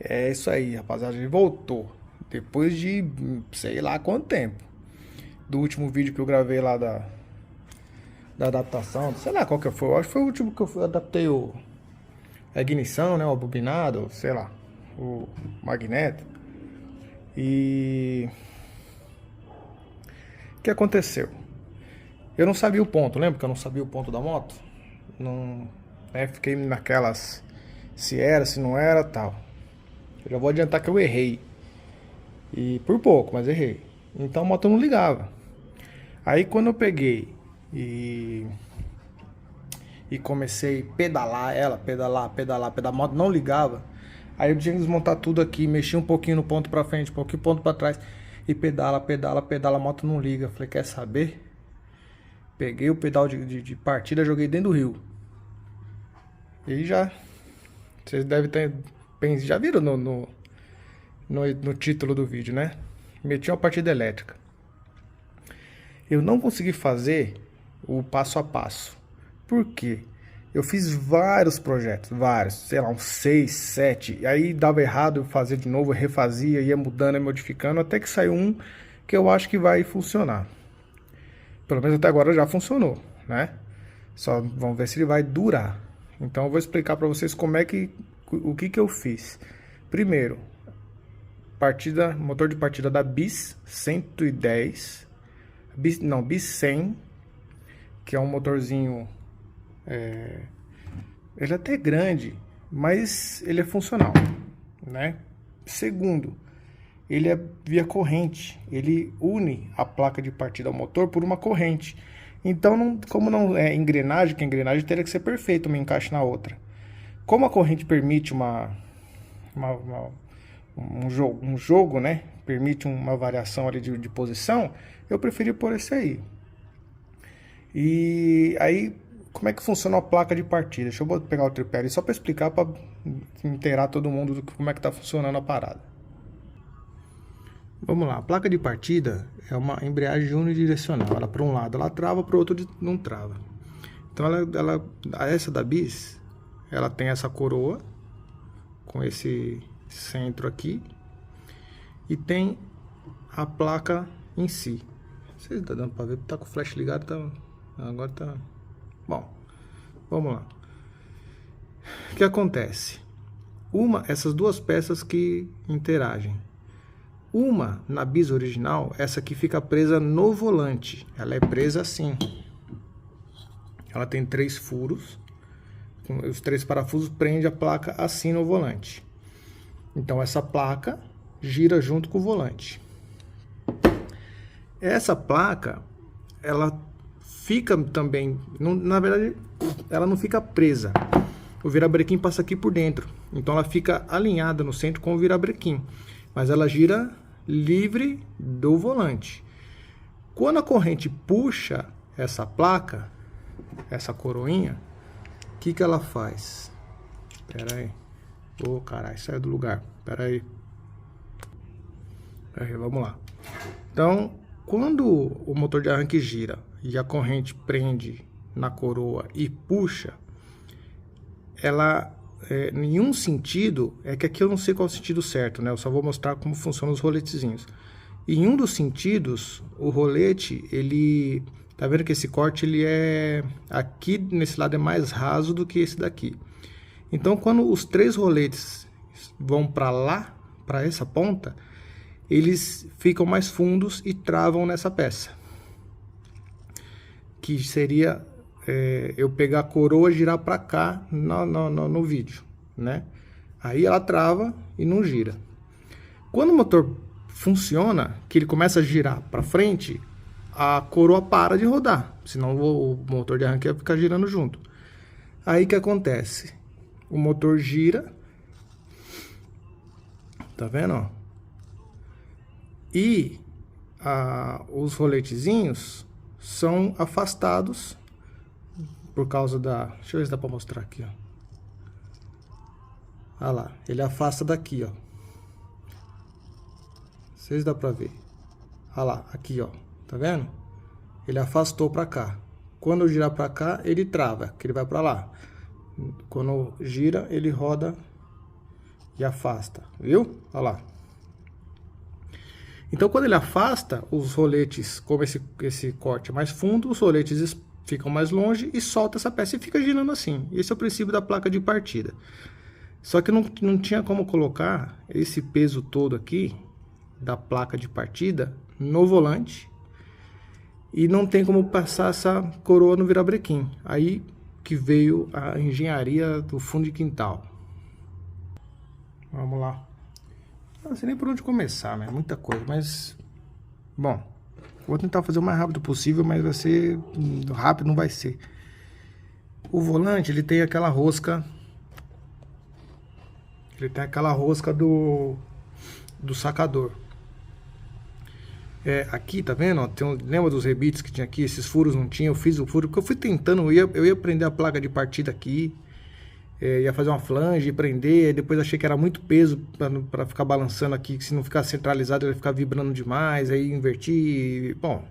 É isso aí, rapaziada. Ele voltou. Depois de sei lá quanto tempo. Do último vídeo que eu gravei lá da adaptação. Sei lá qual que foi. Eu acho que foi o último que eu adaptei a ignição, né? O bobinado, sei lá. O magneto. E o que aconteceu? Eu não sabia o ponto, lembra que eu não sabia o ponto da moto? Não, né, fiquei naquelas se era, se não era, tal. Eu já vou adiantar que eu errei. E por pouco, mas errei. Então a moto não ligava. Aí quando eu peguei e, e comecei a pedalar ela, pedalar, a moto não ligava. Aí eu tinha que desmontar tudo aqui, mexi um pouquinho no ponto pra frente, um pouquinho no ponto pra trás. E pedala, a moto não liga. Falei, quer saber? Peguei o pedal de partida, joguei dentro do rio. E já. Vocês devem ter. Já viram no título do vídeo, né? Meti uma partida elétrica. Eu não consegui fazer o passo a passo. Por quê? Eu fiz vários projetos, vários, sei lá, uns 6, 7. E aí dava errado, eu fazia de novo, eu refazia, ia mudando, ia modificando, até que saiu um que eu acho que vai funcionar. Pelo menos até agora já funcionou, né? Só vamos ver se ele vai durar. Então eu vou explicar para vocês o que eu fiz. Primeiro, motor de partida da BIS 110, BIS 100, que é um motorzinho, ele é até grande, mas ele é funcional, né? Segundo, ele é via corrente, ele une a placa de partida ao motor por uma corrente. Então, como não é engrenagem, que a engrenagem teria que ser perfeita, uma encaixe na outra. Como a corrente permite um jogo, né? Permite uma variação ali de posição, eu preferi pôr esse aí. E aí, como é que funciona a placa de partida? Deixa eu pegar o tripé ali só para explicar, para inteirar todo mundo do como é que está funcionando a parada. Vamos lá, a placa de partida é uma embreagem unidirecional. Ela para um lado ela trava, para o outro não trava. Então essa da BIS, ela tem essa coroa com esse centro aqui e tem a placa em si. Não sei se tá dando para ver, tá com o flash ligado, agora tá. Bom, vamos lá. O que acontece? Essas duas peças que interagem. Uma, na BIS original, essa aqui fica presa no volante. Ela é presa assim. Ela tem 3 furos. Os 3 parafusos prendem a placa assim no volante. Então essa placa gira junto com o volante. Essa placa, ela fica também... na verdade, ela não fica presa. O virabrequim passa aqui por dentro. Então ela fica alinhada no centro com o virabrequim. Mas ela gira livre do volante. Quando a corrente puxa essa placa, essa coroinha, o que ela faz? Espera aí. Ô, caralho, saiu do lugar. Espera aí. Vamos lá. Então, quando o motor de arranque gira e a corrente prende na coroa e puxa, ela... em um sentido, é que aqui eu não sei qual é o sentido certo, né? Eu só vou mostrar como funcionam os roletezinhos. Em um dos sentidos, o rolete, ele... Tá vendo que esse corte, ele é... Aqui, nesse lado, é mais raso do que esse daqui. Então, quando os 3 roletes vão para lá, para essa ponta, eles ficam mais fundos e travam nessa peça. Que seria... eu pegar a coroa e girar para cá no vídeo, né? Aí ela trava e não gira. Quando o motor funciona, que ele começa a girar para frente, a coroa para de rodar, senão o motor de arranque vai ficar girando junto. Aí que acontece? O motor gira, tá vendo? Ó? E os roletezinhos são afastados por causa da... Deixa eu ver se dá pra mostrar aqui, ó. Olha lá, ele afasta daqui, ó. Vocês dá pra ver. Olha lá, aqui, ó. Tá vendo? Ele afastou pra cá. Quando eu girar pra cá, ele trava, que ele vai pra lá. Quando gira, ele roda e afasta, viu? Olha lá. Então quando ele afasta, os roletes, como esse corte é mais fundo, os roletes ficam mais longe e solta essa peça e fica girando assim. Esse é o princípio da placa de partida. Só que não tinha como colocar esse peso todo aqui da placa de partida no volante. E não tem como passar essa coroa no virabrequim. Aí que veio a engenharia do fundo de quintal. Vamos lá. Não sei nem por onde começar, né? Muita coisa, mas... Bom, vou tentar fazer o mais rápido possível, mas vai ser... Rápido não vai ser. O volante, ele tem aquela rosca... Ele tem aquela rosca do sacador. Aqui, tá vendo? Lembra dos rebites que tinha aqui? Esses furos não tinha. Eu fiz o furo, porque eu fui tentando... Eu ia prender a placa de partida aqui. Ia fazer uma flange, prender, depois achei que era muito peso para ficar balançando aqui, que se não ficar centralizado ele ia ficar vibrando demais, aí inverti, bom,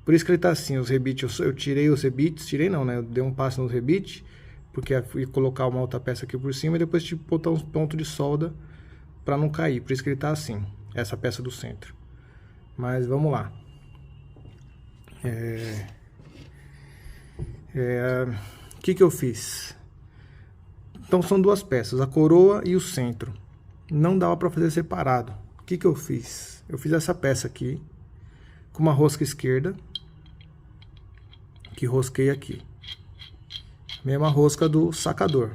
por isso que ele tá assim, os rebites, eu tirei os rebites, tirei não, né, eu dei um passo nos rebites, porque eu fui colocar uma outra peça aqui por cima e depois tive que botar uns pontos de solda para não cair, por isso que ele tá assim, essa peça do centro. Mas vamos lá. O que eu fiz? Então são duas peças, a coroa e o centro. Não dava para fazer separado. O que eu fiz? Eu fiz essa peça aqui com uma rosca esquerda, que rosquei aqui. Mesma rosca do sacador.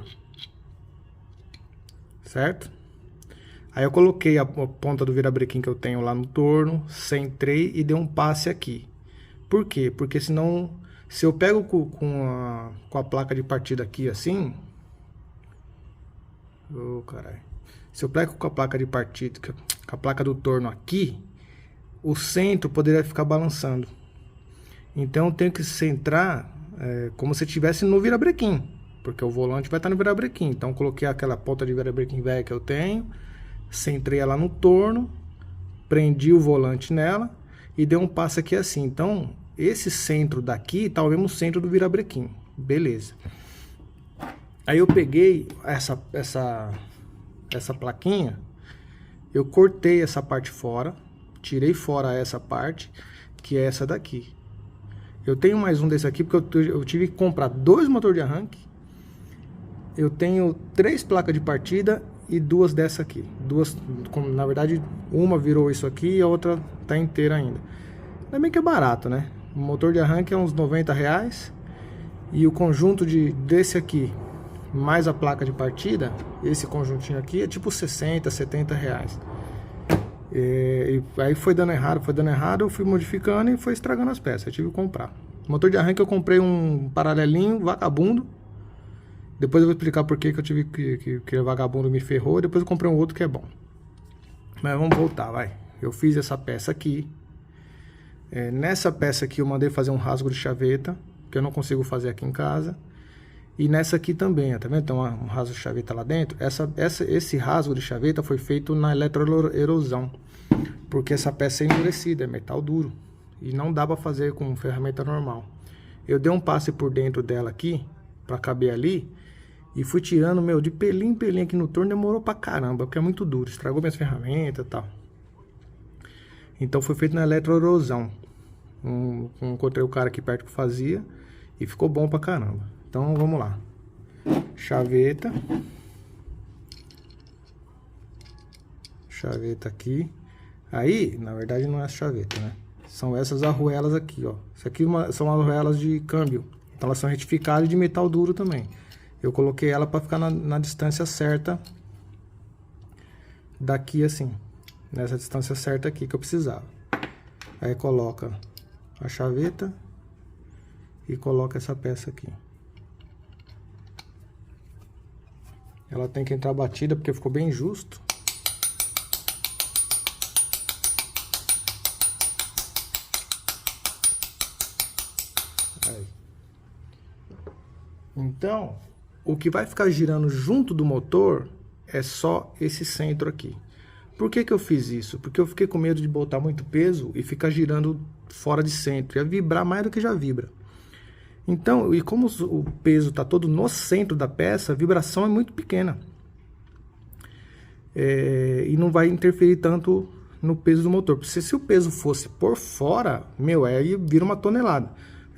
Certo? Aí eu coloquei a ponta do virabrequim que eu tenho lá no torno, centrei e dei um passe aqui. Por quê? Porque senão, se eu pego com a placa de partida aqui assim... Oh, caralho. Se eu pego com a placa de partida, com a placa do torno aqui, o centro poderia ficar balançando. Então eu tenho que centrar como se estivesse no virabrequim, porque o volante vai estar no virabrequim. Então eu coloquei aquela ponta de virabrequim velha que eu tenho, centrei ela no torno, prendi o volante nela e dei um passo aqui assim. Então esse centro daqui tá o mesmo centro do virabrequim. Beleza. Aí eu peguei essa plaquinha, eu cortei essa parte fora, tirei fora essa parte, que é essa daqui. Eu tenho mais um desse aqui, porque eu tive que comprar 2 motores de arranque. Eu tenho 3 placas de partida e 2 dessa aqui. Na verdade, uma virou isso aqui e a outra tá inteira ainda. Ainda bem que é barato, né? O motor de arranque é uns R$90. E o conjunto desse aqui... mais a placa de partida, esse conjuntinho aqui é tipo 60, 70 reais. E aí foi dando errado, eu fui modificando e foi estragando as peças, eu tive que comprar. Motor de arranque eu comprei um paralelinho vagabundo. Depois eu vou explicar por que eu tive que o vagabundo me ferrou. Depois eu comprei um outro que é bom. Mas vamos voltar, vai. Eu fiz essa peça aqui. Nessa peça aqui eu mandei fazer um rasgo de chaveta, que eu não consigo fazer aqui em casa. E nessa aqui também, ó, tá vendo? Tem um rasgo de chaveta lá dentro. Esse rasgo de chaveta foi feito na eletroerosão, porque essa peça é endurecida, é metal duro. E não dá pra fazer com ferramenta normal. Eu dei um passe por dentro dela aqui, pra caber ali. E fui tirando, de pelinho em pelinho aqui no torno. Demorou pra caramba, porque é muito duro. Estragou minhas ferramentas e tal. Então foi feito na eletroerosão. Encontrei o cara aqui perto que fazia. E ficou bom pra caramba. Então vamos lá. Chaveta. Chaveta aqui. Aí, na verdade não é chaveta, né? São essas arruelas aqui, ó. Isso aqui são arruelas de câmbio. Então elas são retificadas de metal duro também. Eu coloquei ela para ficar na distância certa. Daqui assim. Nessa distância certa aqui que eu precisava. Aí coloca a chaveta. E coloca essa peça aqui. Ela tem que entrar batida porque ficou bem justo. Aí. Então, o que vai ficar girando junto do motor é só esse centro aqui. Por que eu fiz isso? Porque eu fiquei com medo de botar muito peso e ficar girando fora de centro. Ia vibrar mais do que já vibra. Então, e como o peso está todo no centro da peça, a vibração é muito pequena. e não vai interferir tanto no peso do motor. Porque se o peso fosse por fora, meu, aí vira uma tonelada.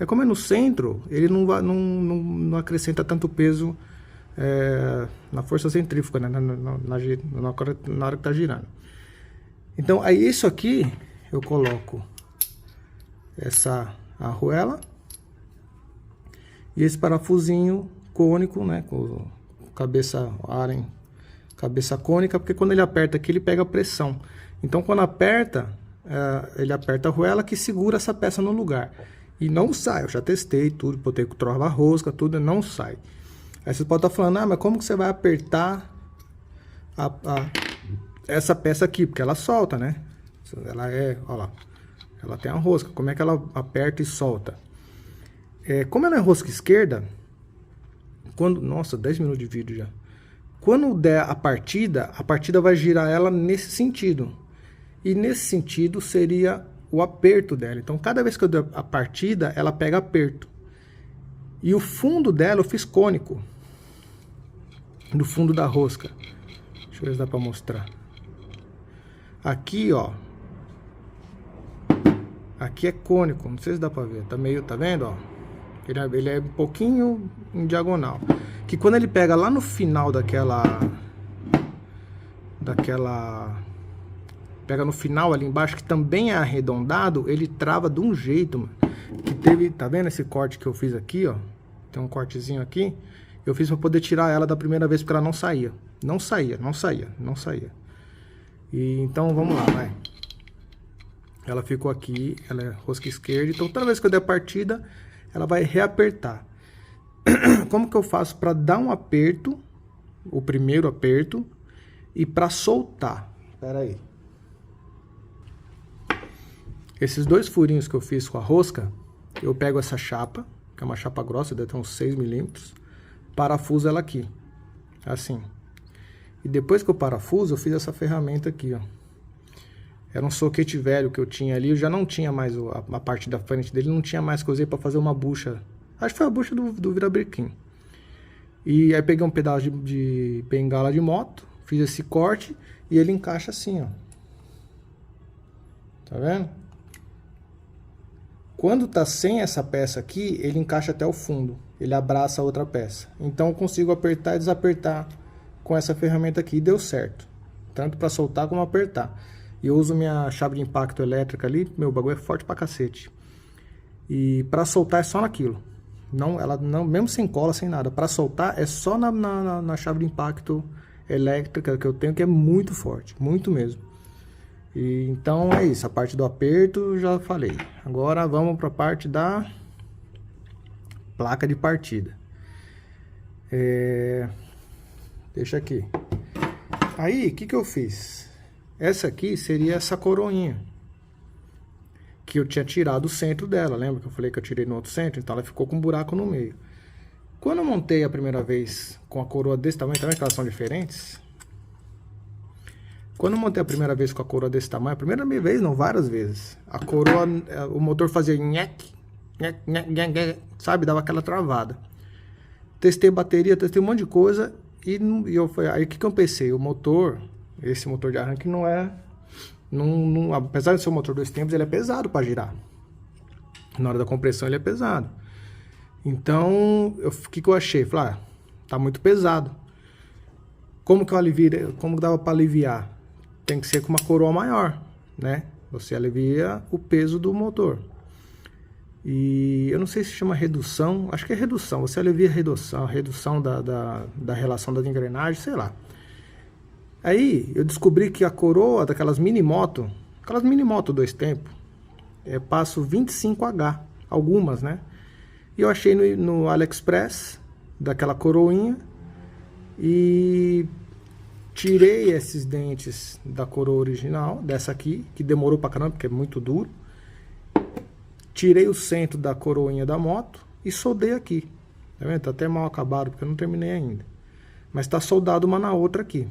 Como é no centro, ele não acrescenta tanto peso na força centrífuga, né? Na hora que tá girando. Então, aí isso aqui, eu coloco essa arruela e esse parafusinho cônico, né? Com cabeça cônica, porque quando ele aperta aqui, ele pega pressão. Então, quando aperta, ele aperta a arruela que segura essa peça no lugar. E não sai, eu já testei tudo, botei com trava rosca, tudo, não sai. Aí você pode estar falando, mas como que você vai apertar essa peça aqui? Porque ela solta, né? Ela olha lá, ela tem a rosca, como é que ela aperta e solta? Como ela é rosca esquerda, nossa, 10 minutos de vídeo já. Quando der a partida vai girar ela nesse sentido. E nesse sentido seria o aperto dela. Então, cada vez que eu der a partida, ela pega aperto. E o fundo dela eu fiz cônico. No fundo da rosca. Deixa eu ver se dá pra mostrar. Aqui, ó. Aqui é cônico. Não sei se dá pra ver. Tá vendo, ó? Ele é um pouquinho em diagonal. Que quando ele pega lá no final pega no final ali embaixo, que também é arredondado, ele trava de um jeito, mano. Que teve, tá vendo esse corte que eu fiz aqui, ó? Tem um cortezinho aqui. Eu fiz pra poder tirar ela da primeira vez, porque ela não saía. Não saía. E então, vamos lá, vai. Ela ficou aqui, ela é rosca esquerda. Então, toda vez que eu der a partida, ela vai reapertar. Como que eu faço para dar um aperto, o primeiro aperto, e para soltar? Espera aí. Esses dois furinhos que eu fiz com a rosca, eu pego essa chapa, que é uma chapa grossa, deve ter uns 6 milímetros, parafuso ela aqui, assim. E depois que eu parafuso, eu fiz essa ferramenta aqui, ó. Era um soquete velho que eu tinha ali, eu já não tinha mais a parte da frente dele, não tinha mais coisa para fazer uma bucha. Acho que foi a bucha do virabrequim. E aí peguei um pedaço de bengala de moto, fiz esse corte e ele encaixa assim, ó. Tá vendo? Quando tá sem essa peça aqui, ele encaixa até o fundo. Ele abraça a outra peça. Então eu consigo apertar e desapertar com essa ferramenta aqui. E deu certo. Tanto para soltar como apertar. E eu uso minha chave de impacto elétrica ali. Meu bagulho é forte pra cacete. E para soltar é só naquilo. Não, mesmo sem cola, sem nada. Para soltar é só na chave de impacto elétrica que eu tenho, que é muito forte. Muito mesmo. E então é isso. A parte do aperto já falei. Agora vamos para a parte da placa de partida. Deixa aqui. Aí, o que eu fiz? Essa aqui seria essa coroinha. Que eu tinha tirado o centro dela. Lembra que eu falei que eu tirei no outro centro? Então ela ficou com um buraco no meio. Quando eu montei a primeira vez com a coroa desse tamanho, também que elas são diferentes. Quando eu montei a primeira vez com a coroa desse tamanho, a primeira vez não, várias vezes. A coroa, o motor fazia nhec, nhec, nhec, nhec, nhec, sabe? Dava aquela travada. Testei bateria, testei um monte de coisa. Aí o que eu pensei? O motor, esse motor de arranque não é... apesar de ser um motor 2 tempos, ele é pesado para girar. Na hora da compressão ele é pesado. Então, o que eu achei? Falei, tá muito pesado. Como dava para aliviar? Tem que ser com uma coroa maior, né? Você alivia o peso do motor. E eu não sei se chama redução, acho que é redução. Você alivia a redução da relação das engrenagens, sei lá. Aí eu descobri que a coroa daquelas mini moto 2 tempos, passo 25H, algumas, né? E eu achei no AliExpress, daquela coroinha, e tirei esses dentes da coroa original, dessa aqui, que demorou pra caramba, porque é muito duro. Tirei o centro da coroinha da moto e soldei aqui. Tá vendo? Tá até mal acabado, porque eu não terminei ainda. Mas tá soldado uma na outra aqui.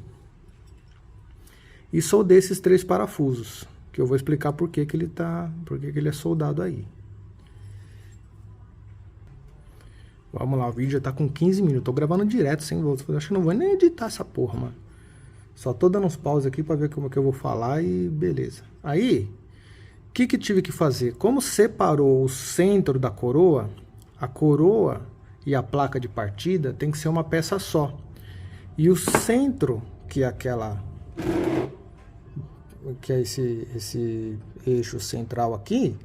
E soldei esses 3 parafusos, que eu vou explicar por que ele é soldado aí. Vamos lá, o vídeo já tá com 15 minutos. Tô gravando direto, sem volta. Acho que não vou nem editar essa porra, mano. Só tô dando uns paus aqui para ver como que eu vou falar e beleza. Aí, o que tive que fazer? Como separou o centro da coroa, a coroa e a placa de partida tem que ser uma peça só. E o centro, que é esse eixo central aqui,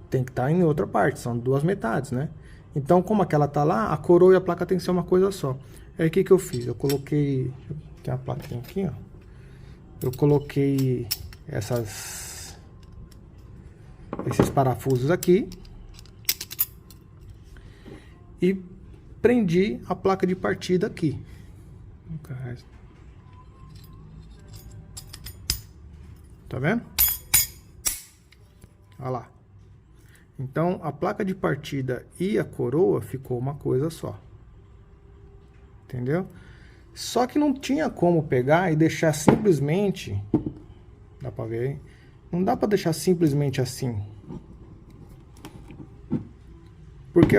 tem que estar em outra parte, são duas metades, né? Então, como aquela tá lá, a coroa e a placa tem que ser uma coisa só. Aí o que eu fiz? Eu coloquei, tem uma plaquinha aqui, ó. Eu coloquei esses parafusos aqui e prendi a placa de partida aqui. Tá vendo? Olha lá. Então, a placa de partida e a coroa ficou uma coisa só. Entendeu? Só que não tinha como pegar e deixar simplesmente... Dá pra ver aí? Não dá pra deixar simplesmente assim. Porque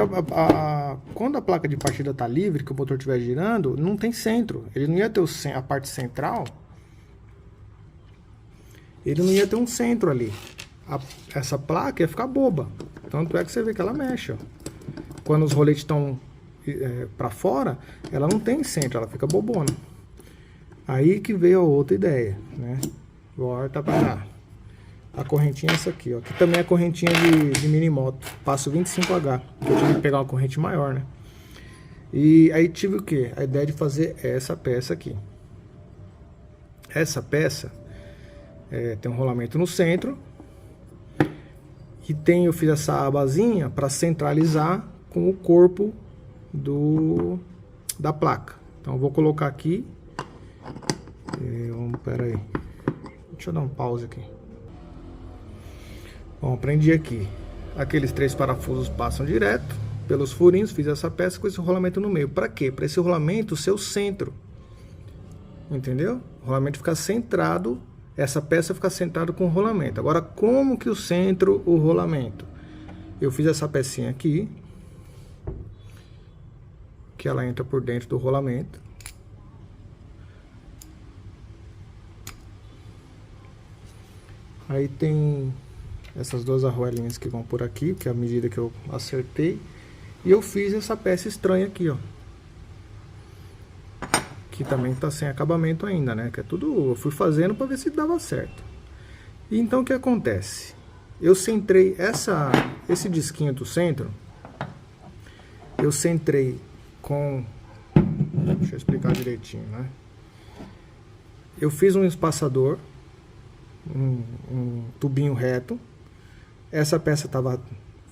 quando a placa de partida tá livre, que o motor estiver girando, não tem centro. Ele não ia ter a parte central. Ele não ia ter um centro ali. Essa placa ia ficar boba. Tanto é que você vê que ela mexe, ó. Quando os roletes estão para fora, ela não tem centro, ela fica bobona. Aí que veio a outra ideia, né? Volta para a correntinha é essa aqui, ó. Aqui também é a correntinha de mini moto. Passo 25H. Eu tive que pegar uma corrente maior, né? E aí tive o que? A ideia de fazer essa peça aqui. Essa peça tem um rolamento no centro. E eu fiz essa abazinha para centralizar com o corpo da placa. Então eu vou colocar aqui. Pera aí. Deixa eu dar um pause aqui. Bom, prendi aqui. Aqueles 3 parafusos passam direto pelos furinhos. Fiz essa peça com esse rolamento no meio. Para quê? Para esse rolamento ser o centro. Entendeu? O rolamento ficar centrado. Essa peça fica centrada com o rolamento. Agora, como que eu centro o rolamento? Eu fiz essa pecinha aqui, que ela entra por dentro do rolamento. Aí tem essas duas arruelinhas que vão por aqui, que é a medida que eu acertei. E eu fiz essa peça estranha aqui, ó. Que também tá sem acabamento ainda, né? Que é tudo, eu fui fazendo para ver se dava certo. E então o que acontece? Eu centrei esse disquinho do centro. Eu centrei com... Deixa eu explicar direitinho, né? Eu fiz um espaçador, um tubinho reto. Essa peça tava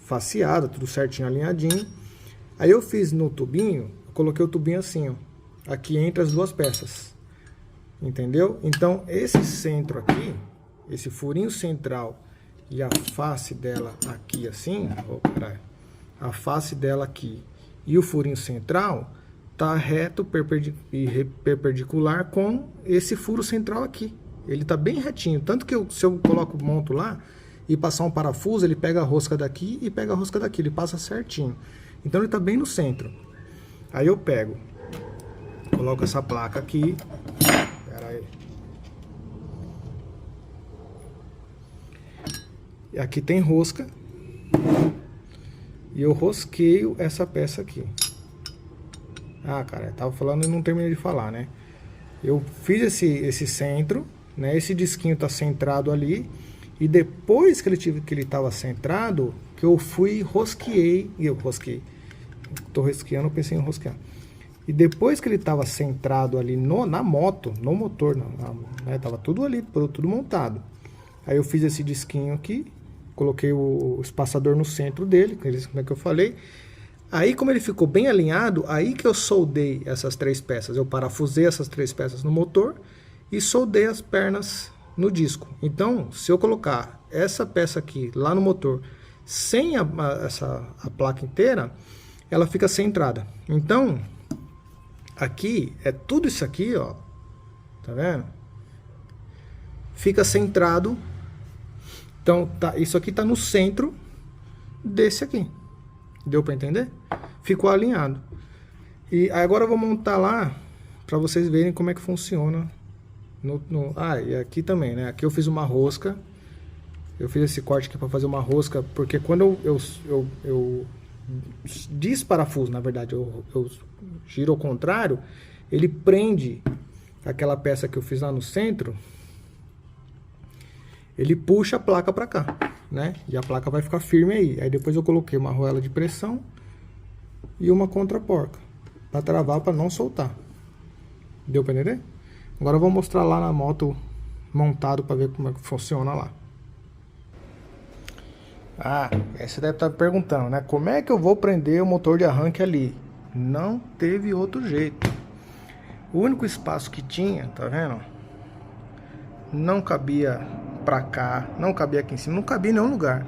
faceada, tudo certinho, alinhadinho. Aí eu fiz no tubinho, eu coloquei o tubinho assim, ó. Aqui entre as duas peças, entendeu? Então esse centro aqui, esse furinho central e a face dela aqui assim, a face dela aqui e o furinho central tá reto e perpendicular com esse furo central aqui. Ele tá bem retinho, tanto que se eu monto lá e passar um parafuso, ele pega a rosca daqui e pega a rosca daqui, ele passa certinho. Então ele tá bem no centro. Aí eu pego, coloco essa placa aqui. Pera aí. E aqui tem rosca. E eu rosqueio essa peça aqui. Ah, cara, eu tava falando e não terminei de falar, né? Eu fiz esse centro, né? Esse disquinho tá centrado ali. E depois que ele tava centrado, que eu fui rosqueei. E eu rosqueei. Tô rosqueando, eu pensei em rosquear. E depois que ele estava centrado ali na moto, no motor, né, tava tudo ali, tudo montado. Aí eu fiz esse disquinho aqui, coloquei o espaçador no centro dele, como é que eu falei. Aí como ele ficou bem alinhado, aí que eu soldei essas 3 peças. Eu parafusei essas 3 peças no motor e soldei as pernas no disco. Então, se eu colocar essa peça aqui lá no motor, sem a placa inteira, ela fica centrada. Então... Aqui, tudo isso aqui, ó. Tá vendo? Fica centrado. Então, isso aqui tá no centro desse aqui. Deu pra entender? Ficou alinhado. E agora eu vou montar lá pra vocês verem como é que funciona E aqui também, né? Aqui eu fiz uma rosca. Eu fiz esse corte aqui para fazer uma rosca, porque quando eu desparafuso, na verdade, eu giro ao contrário, ele prende aquela peça que eu fiz lá no centro, ele puxa a placa para cá, né? E a placa vai ficar firme aí. Aí depois eu coloquei uma arruela de pressão e uma contraporca para travar, para não soltar. Deu para entender? Agora eu vou mostrar lá na moto montado para ver como é que funciona lá. Ah, aí você deve estar perguntando, né? Como é que eu vou prender o motor de arranque ali? Não teve outro jeito. O único espaço que tinha, tá vendo? Não cabia pra cá, não cabia aqui em cima, não cabia em nenhum lugar.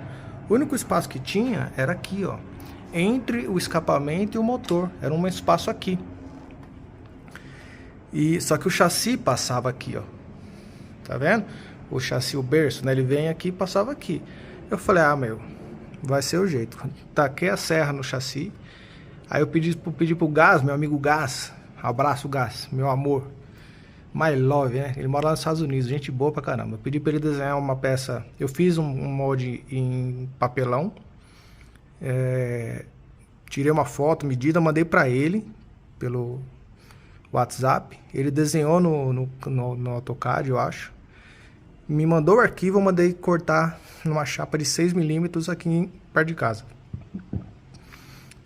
O único espaço que tinha era aqui, ó. Entre o escapamento e o motor. Era um espaço aqui. E só que o chassi passava aqui, ó. Tá vendo? O chassi, o berço, né? Ele vem aqui e passava aqui. Eu falei, ah, meu, vai ser o jeito. Taquei a serra no chassi. Aí eu pedi pro Gás, meu amigo Gás. Abraço, Gás, meu amor. My love, né? Ele mora lá nos Estados Unidos, gente boa pra caramba. Eu pedi pra ele desenhar uma peça. Eu fiz um molde em papelão. Tirei uma foto, medida, mandei pra ele pelo WhatsApp. Ele desenhou no AutoCAD, eu acho. Me mandou o arquivo, eu mandei cortar numa chapa de 6 milímetros aqui perto de casa.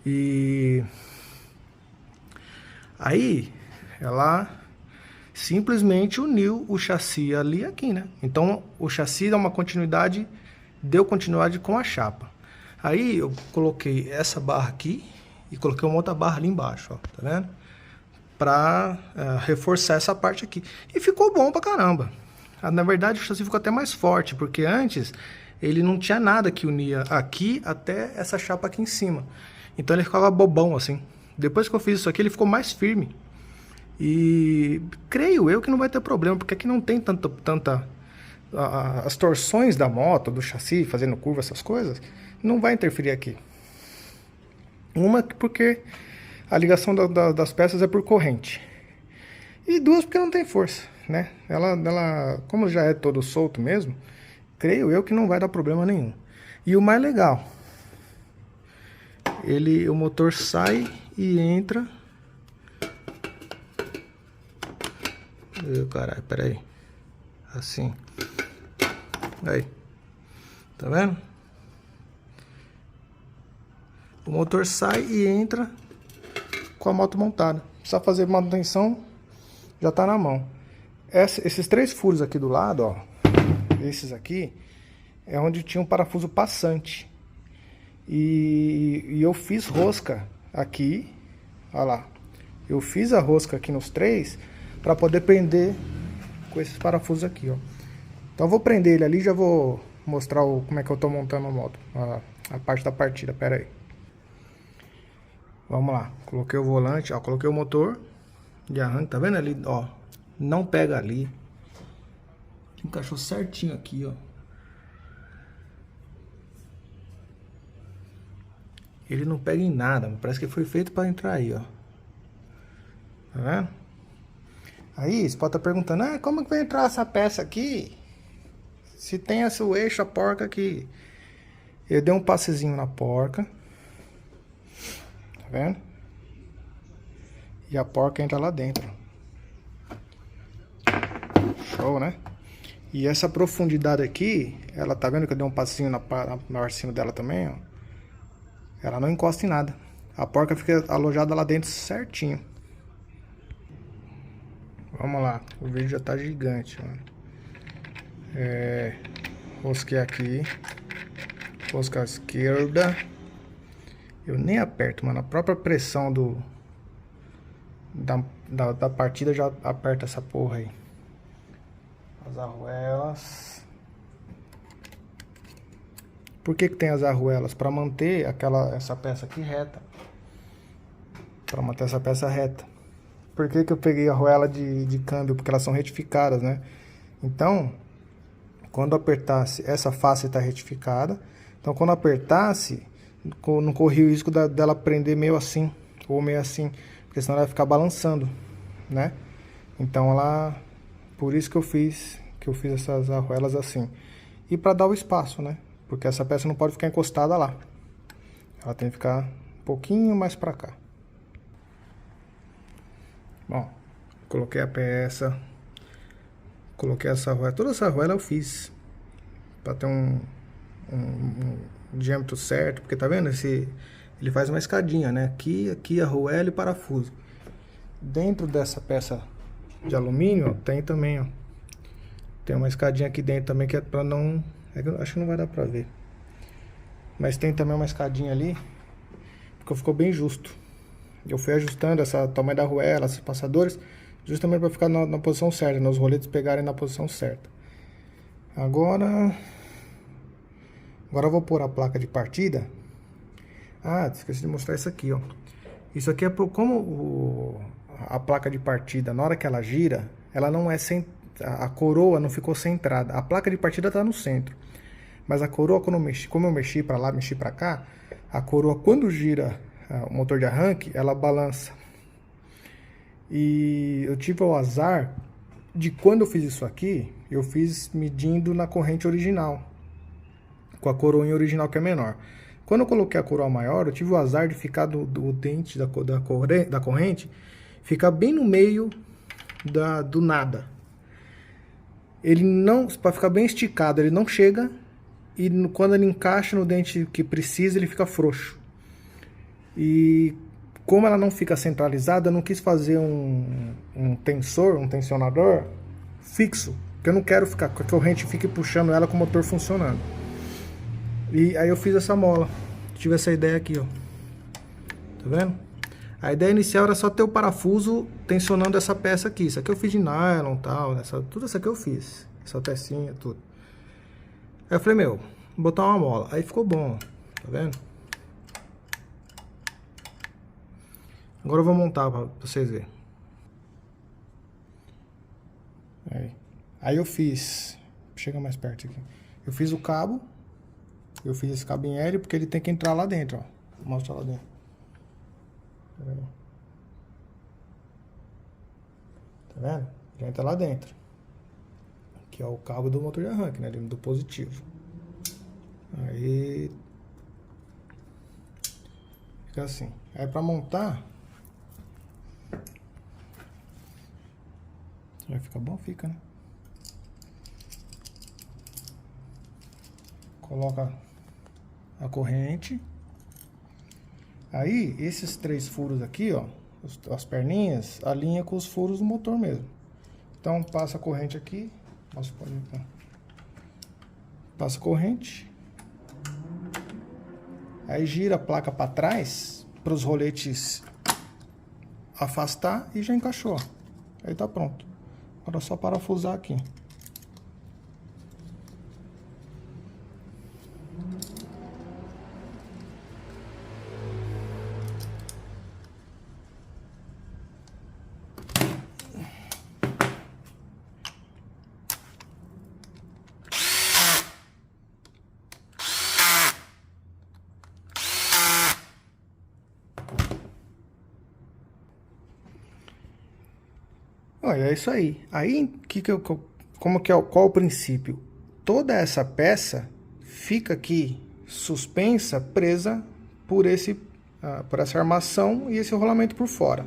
E aí ela simplesmente uniu o chassi ali e aqui, né? Então o chassi dá uma continuidade, deu continuidade com a chapa. Aí eu coloquei essa barra aqui e coloquei uma outra barra ali embaixo, ó, tá vendo? Pra reforçar essa parte aqui. E ficou bom pra caramba. Na verdade o chassi ficou até mais forte, porque antes ele não tinha nada que unia aqui até essa chapa aqui em cima. Então ele ficava bobão assim. Depois que eu fiz isso aqui, ele ficou mais firme. E creio eu que não vai ter problema, porque aqui não tem tanta as torções da moto, do chassi, fazendo curva, essas coisas, não vai interferir aqui. Uma porque a ligação das peças é por corrente. E duas porque não tem força, né? Ela, como já é todo solto mesmo, creio eu que não vai dar problema nenhum. E o mais legal, o motor sai e entra. Caralho, peraí. Assim. Aí. Tá vendo? O motor sai e entra com a moto montada. Precisa fazer manutenção, já tá na mão. Esses 3 furos aqui do lado, ó. Esses aqui é onde tinha um parafuso passante. E eu fiz rosca aqui. Olha lá. Eu fiz a rosca aqui nos 3 para poder prender com esses parafusos aqui, ó. Então eu vou prender ele ali e já vou mostrar como é que eu tô montando a moto, a parte da partida. Pera aí. Vamos lá. Coloquei o volante, ó, coloquei o motor de arranque, tá vendo ali, ó? Não pega ali. Encaixou certinho aqui, ó. Ele não pega em nada, parece que foi feito para entrar aí, ó. Tá vendo? Aí você pode estar perguntando, como que vai entrar essa peça aqui? Se tem o eixo, a porca aqui. Eu dei um passezinho na porca. Tá vendo? E a porca entra lá dentro. Show, né? E essa profundidade aqui, ela tá vendo que eu dei um passinho na parte de cima dela também, ó. Ela não encosta em nada. A porca fica alojada lá dentro certinho. Vamos lá, o vídeo já tá gigante, mano. Rosquei aqui. Rosca à esquerda. Eu nem aperto, mano. A própria pressão da partida já aperta essa porra aí. As arruelas. Por que tem as arruelas? Para manter essa peça aqui reta. Para manter essa peça reta. Por que eu peguei a arruela de câmbio? Porque elas são retificadas, né? Então, quando apertasse, essa face está retificada. Então, quando apertasse, não corria o risco dela prender meio assim, ou meio assim. Porque senão ela vai ficar balançando, né? Então, ela Por isso que eu fiz essas arruelas assim. E para dar o espaço, né? Porque essa peça não pode ficar encostada lá. Ela tem que ficar um pouquinho mais para cá. Bom, coloquei a peça. Coloquei essa arruela. Toda essa arruela eu fiz para ter um diâmetro certo. Porque tá vendo? Ele faz uma escadinha, né? Aqui arruela e parafuso. Dentro dessa peça de alumínio, ó, tem também, ó. Tem uma escadinha aqui dentro também que é pra não... acho que não vai dar pra ver. Mas tem também uma escadinha ali, porque ficou bem justo. Eu fui ajustando essa tamanho da arruela, esses passadores, justamente pra ficar na posição certa, né? Os roletes pegarem na posição certa. Agora eu vou pôr a placa de partida. Ah, esqueci de mostrar isso aqui, ó. Isso aqui é como a placa de partida, na hora que ela gira, ela não é sem... A coroa não ficou centrada. A placa de partida está no centro. Mas a coroa, como eu mexi para lá, mexi para cá, a coroa, quando gira o motor de arranque, ela balança. E eu tive o azar de quando eu fiz isso aqui, eu fiz medindo na corrente original, com a coroinha original que é menor. Quando eu coloquei a coroa maior, eu tive o azar de ficar do dente da corrente, ficar bem no meio do nada. Ele não, para ficar bem esticado, ele não chega, e quando ele encaixa no dente que precisa, ele fica frouxo. E como ela não fica centralizada, eu não quis fazer um tensionador fixo, porque eu não quero ficar que a corrente fique puxando ela com o motor funcionando. E aí eu fiz essa mola, tive essa ideia aqui, ó. Tá vendo? A ideia inicial era só ter o parafuso tensionando essa peça aqui. Isso aqui eu fiz de nylon e tal. Tudo isso aqui eu fiz. Essa pecinha, tudo. Aí eu falei, meu, vou botar uma mola. Aí ficou bom, tá vendo? Agora eu vou montar pra vocês verem. Aí eu fiz... Chega mais perto aqui. Eu fiz o cabo. Eu fiz esse cabo em L porque ele tem que entrar lá dentro, ó. Vou mostrar lá dentro. Tá vendo? Já entra lá dentro. Que é o cabo do motor de arranque, né? Do positivo. Aí... fica assim. Aí pra montar... vai ficar bom? Fica, né? Coloca a corrente. Aí, esses 3 furos aqui, ó, as perninhas, alinha com os furos do motor mesmo. Então, passa a corrente aqui. Nossa, pode entrar. Passa a corrente. Aí, gira a placa para trás, para os roletes afastar e já encaixou. Aí tá pronto. Agora é só parafusar aqui. Olha, é isso aí. Aí, qual o princípio? Toda essa peça fica aqui suspensa, presa por essa armação e esse rolamento por fora.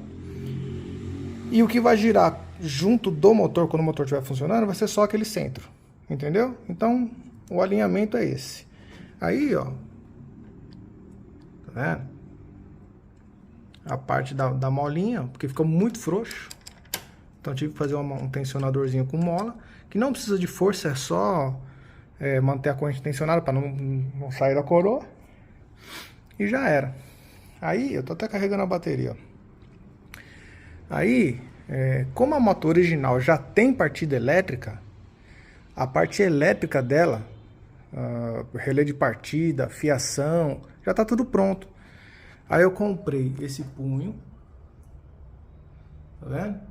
E o que vai girar junto do motor, quando o motor estiver funcionando, vai ser só aquele centro. Entendeu? Então, o alinhamento é esse. Aí, ó. Tá vendo? A parte da molinha, porque fica muito frouxo. Então tive que fazer um tensionadorzinho com mola, que não precisa de força, é só manter a corrente tensionada para não sair da coroa. E já era. Aí, eu tô até carregando a bateria, ó. Aí, como a moto original já tem partida elétrica, a parte elétrica dela, relé de partida, fiação, já tá tudo pronto. Aí eu comprei esse punho, tá vendo?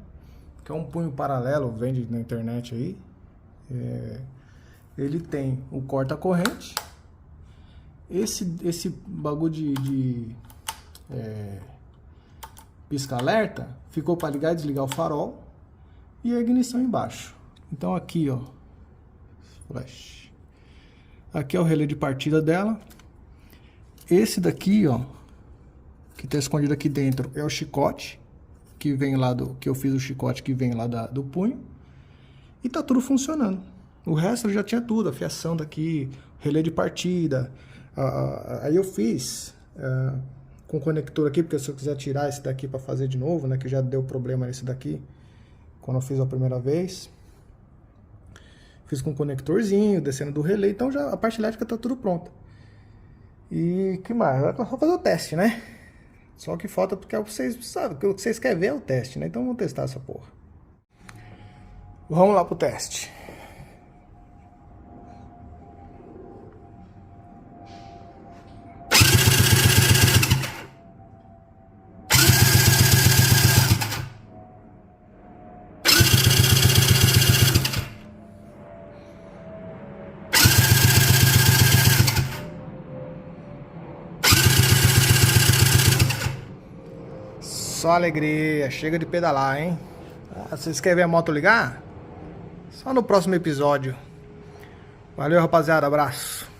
Que é um punho paralelo, vende na internet aí. Ele tem o corta-corrente, esse bagulho de pisca-alerta ficou para ligar e desligar o farol, e a ignição embaixo. Então aqui, ó, flash. Aqui é o relé de partida dela. Esse daqui, ó, que tá escondido aqui dentro, é o chicote que vem lá que eu fiz o chicote que vem lá do punho. E tá tudo funcionando. O resto eu já tinha tudo, a fiação daqui, relé de partida. Aí eu fiz com conector aqui, porque se eu quiser tirar esse daqui para fazer de novo, né, que já deu problema nesse daqui quando eu fiz a primeira vez. Fiz com conectorzinho, descendo do relé, então já a parte elétrica tá tudo pronta. E que mais? Agora é só fazer o teste, né? Só que falta porque vocês sabem, o que vocês querem ver é o teste, né? Então vamos testar essa porra. Vamos lá pro teste. Só alegria, chega de pedalar, hein? Vocês querem ver a moto ligar? Só no próximo episódio. Valeu, rapaziada, abraço.